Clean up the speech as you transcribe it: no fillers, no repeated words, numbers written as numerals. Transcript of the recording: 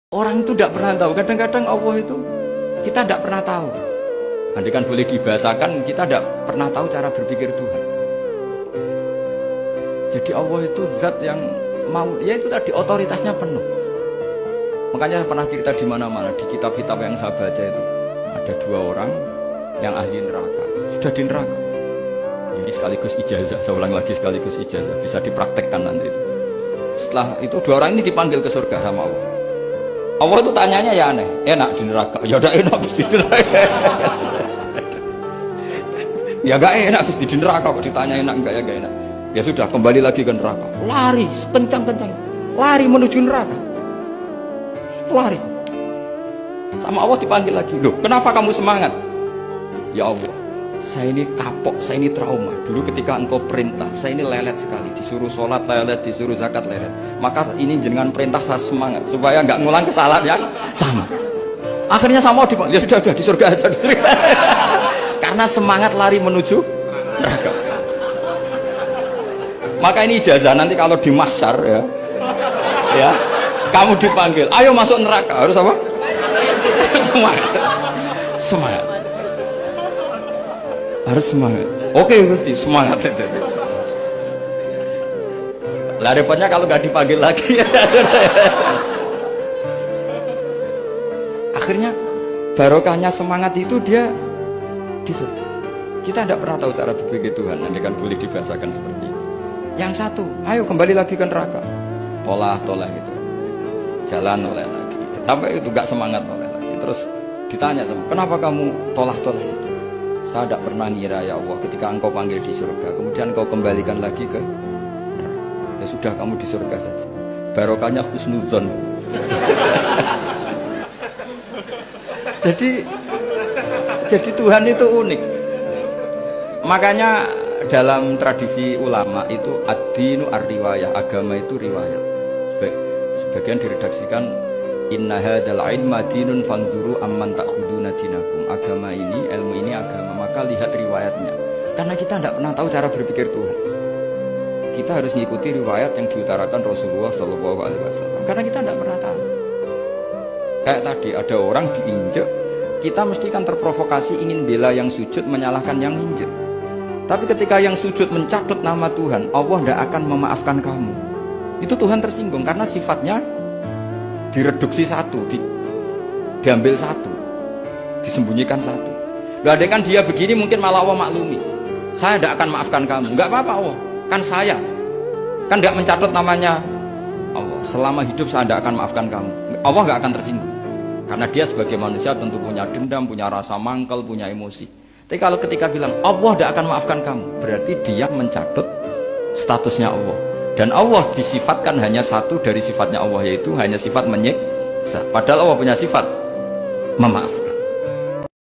Orang itu tidak pernah tahu. Kadang-kadang Allah itu kita tidak pernah tahu. Andai kan boleh dibahasakan, kita tidak pernah tahu cara berpikir Tuhan. Jadi Allah itu zat yang mau, ya itu tadi otoritasnya penuh. Makanya saya pernah cerita di mana-mana, di kitab-kitab yang saya baca itu ada dua orang yang ahli neraka, sudah di neraka. Ini sekaligus ijazah, saya ulang lagi sekaligus ijazah, bisa dipraktekkan nanti itu. Setelah itu dua orang ini dipanggil ke surga sama Allah. Allah itu tanyanya ya aneh, enak di neraka, ya udah enak di neraka. Ya gak enak di neraka kok ditanya enak enggak ya gak enak. Ya sudah kembali lagi ke neraka, lari kencang-kencang, lari menuju neraka, lari. Sama Allah dipanggil lagi, loh kenapa kamu semangat? Ya Allah, saya ini kapok, saya ini trauma. Dulu ketika engkau perintah, saya ini lelet sekali. Disuruh sholat lelet, disuruh zakat lelet. Maka ini dengan perintah saya semangat supaya nggak ngulang kesalahan yang sama. Akhirnya sama dipanggil, ya sudah di surga aja, di surga. Karena semangat lari menuju neraka. Maka ini ijazah nanti kalau di mahsyar ya, kamu dipanggil, ayo masuk neraka, harus apa? Semangat, semangat. Harus semangat. Oke Gusti, semangat itu. Lah repotnya kalau nggak dipanggil lagi. Akhirnya barokahnya semangat itu dia di surga. Kita tidak pernah tahu cara berpikir Tuhan, nanti kan boleh dibahasakan seperti itu. Yang satu, ayo kembali lagi ke neraka. Tolah itu. Jalan oleh lagi. Sampai itu nggak semangat oleh lagi. Terus ditanya sama, kenapa kamu tolah itu? Saya tidak pernah ngira ya Allah ketika engkau panggil di surga kemudian engkau kembalikan lagi ke neraka. Ya sudah kamu di surga saja, barokahnya husnuzon. jadi Tuhan itu unik. Makanya dalam tradisi ulama itu ad-dinu ar-riwayah, agama itu riwayat. Sebagian diredaksikan inna hadzal ilma dinun fanzuru amman ta'khuduna dinakum. Agama ini, ilmu ini agama, maka lihat riwayatnya. Karena kita tidak pernah tahu cara berpikir Tuhan. Kita harus mengikuti riwayat yang diutarakan Rasulullah SAW. Karena kita tidak pernah tahu. Kayak tadi ada orang diinjek, kita mesti kan terprovokasi ingin bela yang sujud menyalahkan yang injek. Tapi ketika yang sujud mencatut nama Tuhan, Allah tidak akan memaafkan kamu. Itu Tuhan tersinggung karena sifatnya direduksi satu, diambil satu, disembunyikan satu. Gak ada kan dia begini mungkin malah Allah maklumi. Saya tidak akan maafkan kamu. Enggak apa-apa Allah, kan saya kan tidak mencatut namanya Allah. Selama hidup saya tidak akan maafkan kamu. Allah gak akan tersinggung karena dia sebagai manusia tentu punya dendam, punya rasa mangkel, punya emosi. Tapi kalau ketika bilang Allah tidak akan maafkan kamu, berarti dia mencatut statusnya Allah. Dan Allah disifatkan hanya satu dari sifatnya Allah, yaitu hanya sifat menyiksa. Padahal Allah punya sifat memaafkan.